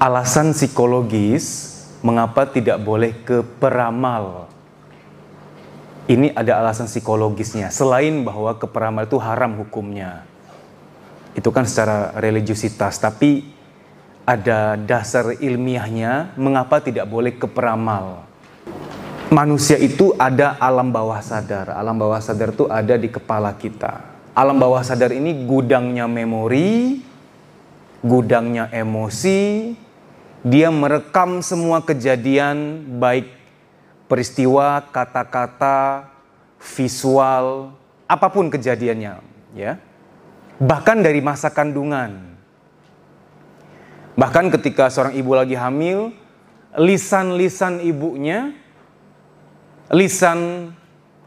alasan psikologis mengapa tidak boleh ke peramal. Ini ada alasan psikologisnya, selain bahwa ke peramal itu haram hukumnya. Itu kan secara religiusitas, tapi ada dasar ilmiahnya mengapa tidak boleh ke peramal. Manusia itu ada alam bawah sadar. Alam bawah sadar itu ada di kepala kita. Alam bawah sadar ini gudangnya memori, gudangnya emosi. Dia merekam semua kejadian, baik peristiwa, kata-kata, visual, apapun kejadiannya, ya. Bahkan dari masa kandungan. Bahkan ketika seorang ibu lagi hamil, lisan-lisan ibunya, lisan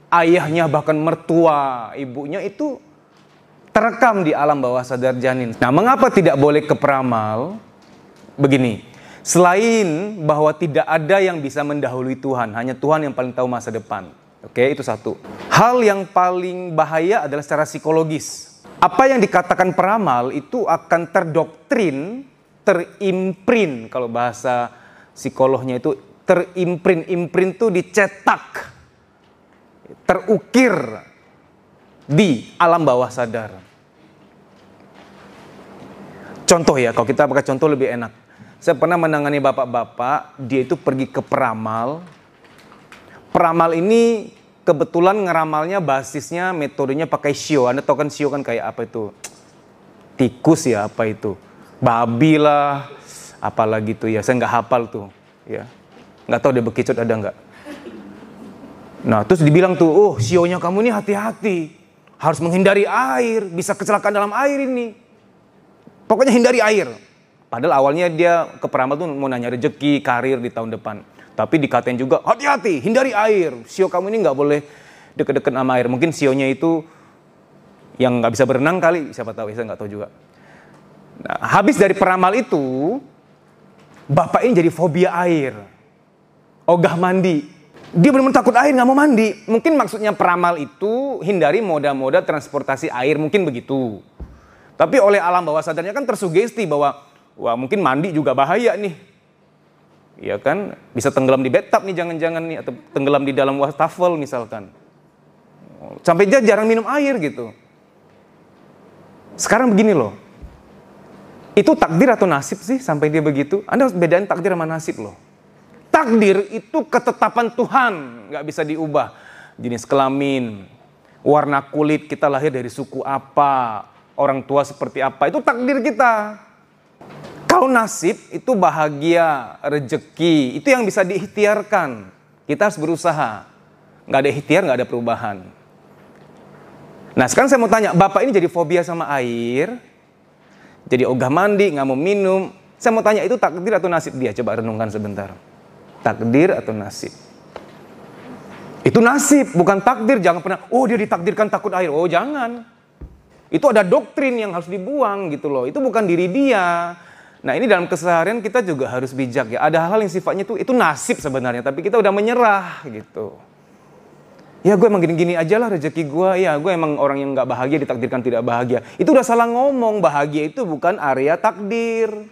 ayahnya, bahkan mertua ibunya itu terekam di alam bawah sadar janin. Nah, mengapa tidak boleh ke peramal? Begini, selain bahwa tidak ada yang bisa mendahului Tuhan, hanya Tuhan yang paling tahu masa depan. Oke, itu satu. Hal yang paling bahaya adalah secara psikologis. Apa yang dikatakan peramal itu akan terdoktrin, terimprint, kalau bahasa psikolognya itu terimprint. Imprint itu dicetak, terukir di alam bawah sadar. Contoh ya, kalau kita pakai contoh lebih enak. Saya pernah menangani bapak-bapak, dia itu pergi ke peramal. Peramal ini kebetulan ngeramalnya basisnya metodenya pakai shio. Anda tahu kan shio kan kayak apa itu? Tikus ya, apa itu? Babi lah, apalagi tuh ya. Saya nggak hafal tuh, ya. Nggak tahu dia bekicot ada nggak. Nah, terus dibilang tuh, oh shionya kamu ini hati-hati. Harus menghindari air, bisa kecelakaan dalam air ini. Pokoknya hindari air. Padahal awalnya dia ke peramal tuh mau nanya rezeki, karir di tahun depan. Tapi dikatain juga, hati-hati, hindari air. Sio kamu ini nggak boleh deket-deket sama air. Mungkin sionya itu yang nggak bisa berenang kali, siapa tahu, saya nggak tahu juga. Nah, habis dari peramal itu, bapak ini jadi fobia air. Ogah mandi. Dia benar-benar takut air, nggak mau mandi. Mungkin maksudnya peramal itu hindari moda-moda transportasi air, mungkin begitu. Tapi oleh alam bawah sadarnya kan tersugesti bahwa wah mungkin mandi juga bahaya nih. Ya kan, bisa tenggelam di bathtub nih jangan-jangan nih, atau tenggelam di dalam wastafel misalkan. Sampai dia jarang minum air gitu. Sekarang begini loh. Itu takdir atau nasib sih sampai dia begitu? Anda harus bedain takdir sama nasib loh. Takdir itu ketetapan Tuhan, nggak bisa diubah. Jenis kelamin, warna kulit, kita lahir dari suku apa, orang tua seperti apa, itu takdir kita. Kalau nasib itu bahagia, rezeki, itu yang bisa diikhtiarkan. Kita harus berusaha. Nggak ada ikhtiar, nggak ada perubahan. Nah sekarang saya mau tanya, bapak ini jadi fobia sama air, jadi ogah mandi, nggak mau minum. Saya mau tanya, itu takdir atau nasib dia? Coba renungkan sebentar. Takdir atau nasib? Itu nasib, bukan takdir. Jangan pernah, oh dia ditakdirkan takut air. Oh jangan. Itu ada doktrin yang harus dibuang gitu loh. Itu bukan diri dia. Nah ini dalam keseharian kita juga harus bijak ya. Ada hal-hal yang sifatnya itu nasib sebenarnya, tapi kita udah menyerah gitu. Ya gue emang gini-gini aja lah rezeki gue. Ya gue emang orang yang gak bahagia ditakdirkan tidak bahagia. Itu udah salah ngomong. Bahagia itu bukan area takdir.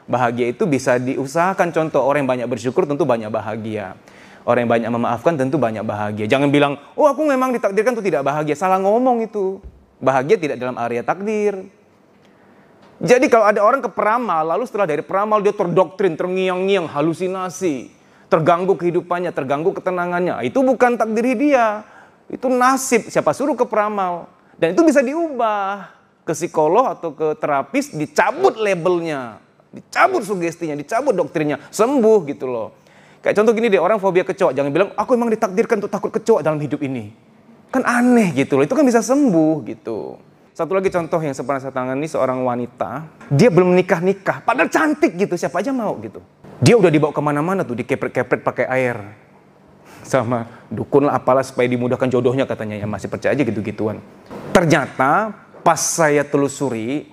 Bahagia itu bisa diusahakan. Contoh, orang yang banyak bersyukur tentu banyak bahagia. Orang yang banyak memaafkan tentu banyak bahagia. Jangan bilang, oh aku memang ditakdirkan tuh tidak bahagia. Salah ngomong itu. Bahagia tidak dalam area takdir. Jadi kalau ada orang ke peramal, lalu setelah dari peramal dia terdoktrin, terngiang-ngiang, halusinasi, terganggu kehidupannya, terganggu ketenangannya, itu bukan takdir dia, itu nasib. Siapa suruh ke peramal? Dan itu bisa diubah ke psikolog atau ke terapis, dicabut labelnya, dicabut sugestinya, dicabut doktrinnya, sembuh gitu loh. Kayak contoh gini deh, orang fobia kecoa, jangan bilang aku emang ditakdirkan untuk takut kecoa dalam hidup ini. Kan aneh gitu loh, itu kan bisa sembuh gitu. Satu lagi contoh yang pernah saya tangani, seorang wanita, dia belum nikah-nikah, padahal cantik gitu, siapa aja mau gitu. Dia udah dibawa kemana-mana tuh, dikepret-kepret pakai air. Sama dukun lah apalah supaya dimudahkan jodohnya katanya, ya masih percaya aja gitu-gituan. Ternyata pas saya telusuri,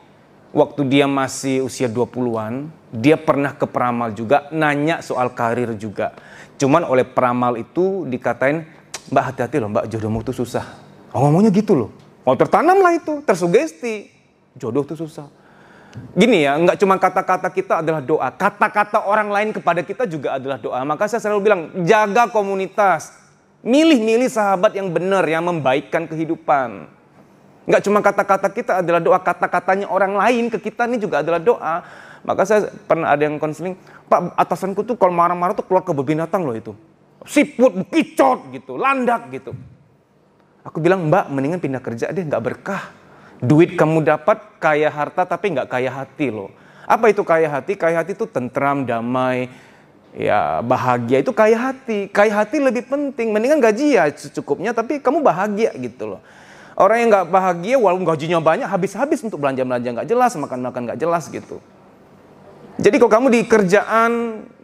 waktu dia masih usia 20-an, dia pernah ke peramal juga, nanya soal karir juga. Cuman oleh peramal itu dikatain, mbak hati-hati loh mbak, jodohmu tuh susah. Oh ngomongnya gitu loh. Oh tertanam lah itu, tersugesti. Jodoh tuh susah. Gini ya, nggak cuma kata-kata kita adalah doa, kata-kata orang lain kepada kita juga adalah doa. Maka saya selalu bilang, jaga komunitas, milih-milih sahabat yang benar, yang membaikkan kehidupan. Nggak cuma kata-kata kita adalah doa, kata-katanya orang lain ke kita ini juga adalah doa. Maka saya pernah ada yang konseling, Pak, atasanku tuh kalau marah-marah tuh keluar kebun binatang loh itu. Siput, kicot gitu, landak gitu. Aku bilang, Mbak, mendingan pindah kerja deh, nggak berkah. Duit kamu dapat kaya harta tapi nggak kaya hati loh. Apa itu kaya hati? Kaya hati itu tentram, damai, ya bahagia, itu kaya hati. Kaya hati lebih penting, mendingan gaji ya secukupnya tapi kamu bahagia gitu loh. Orang yang nggak bahagia walaupun gajinya banyak habis-habis untuk belanja-belanja nggak jelas, makan-makan nggak jelas gitu. Jadi kalau kamu di kerjaan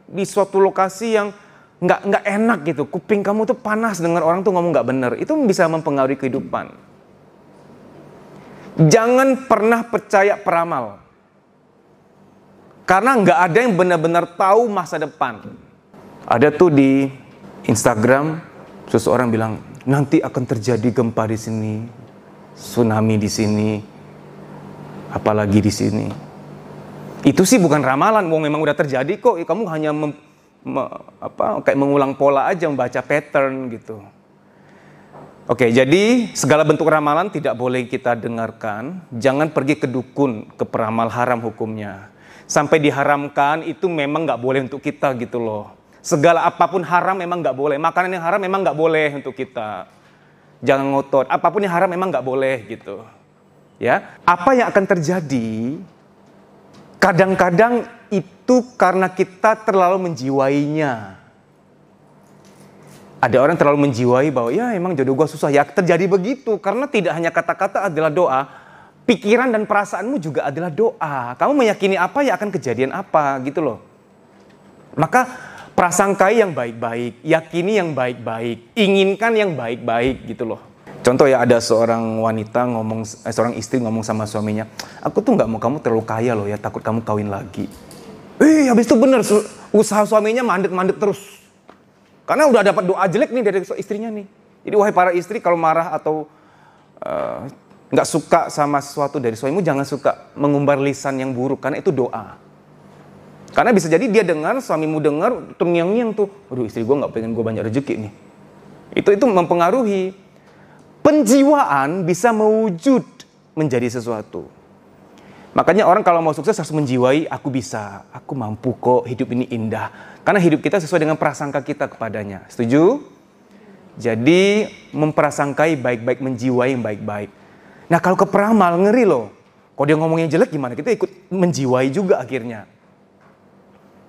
di suatu lokasi yang nggak enak gitu, kuping kamu tuh panas dengar orang tuh ngomong nggak bener, itu bisa mempengaruhi kehidupan. Jangan pernah percaya peramal. Karena nggak ada yang benar-benar tahu masa depan. Ada tuh di Instagram, seseorang bilang, nanti akan terjadi gempa di sini, tsunami di sini, apalagi di sini. Itu sih bukan ramalan, memang udah terjadi kok. Kamu hanya kayak mengulang pola aja, membaca pattern gitu. Oke, jadi segala bentuk ramalan tidak boleh kita dengarkan. Jangan pergi ke dukun, ke peramal, haram hukumnya. Sampai diharamkan itu memang nggak boleh untuk kita gitu loh. Segala apapun haram memang nggak boleh. Makanan yang haram memang nggak boleh untuk kita. Jangan ngotot. Apapun yang haram memang nggak boleh gitu. Ya, apa yang akan terjadi? Kadang-kadang itu karena kita terlalu menjiwainya. Ada orang terlalu menjiwai bahwa ya emang jodoh gua susah. Ya terjadi begitu karena tidak hanya kata-kata adalah doa, pikiran dan perasaanmu juga adalah doa. Kamu meyakini apa ya akan kejadian apa gitu loh. Maka prasangkai yang baik-baik, yakini yang baik-baik, inginkan yang baik-baik gitu loh. Contoh ya, ada seorang wanita seorang istri ngomong sama suaminya, aku tuh nggak mau kamu terlalu kaya loh ya, takut kamu kawin lagi. Habis itu bener, usaha suaminya mandek-mandek terus. Karena udah dapat doa jelek nih dari istrinya nih. Jadi wahai para istri, kalau marah atau nggak suka sama sesuatu dari suamimu, jangan suka mengumbar lisan yang buruk, karena itu doa. Karena bisa jadi dia dengar, suamimu dengar, terngiang-ngiang tuh, aduh istri gue nggak pengen gue banyak rezeki nih. Itu mempengaruhi. Penjiwaan bisa mewujud menjadi sesuatu. Makanya orang kalau mau sukses harus menjiwai, aku bisa, aku mampu kok, hidup ini indah. Karena hidup kita sesuai dengan prasangka kita kepadanya. Setuju? Jadi memprasangkai baik-baik, menjiwai yang baik-baik. Nah kalau ke peramal, ngeri loh. Kalau dia ngomongnya jelek gimana? Kita ikut menjiwai juga akhirnya.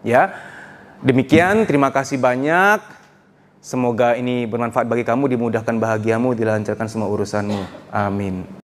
Ya, demikian, terima kasih banyak. Semoga ini bermanfaat bagi kamu, dimudahkan bahagiamu, dilancarkan semua urusanmu. Amin.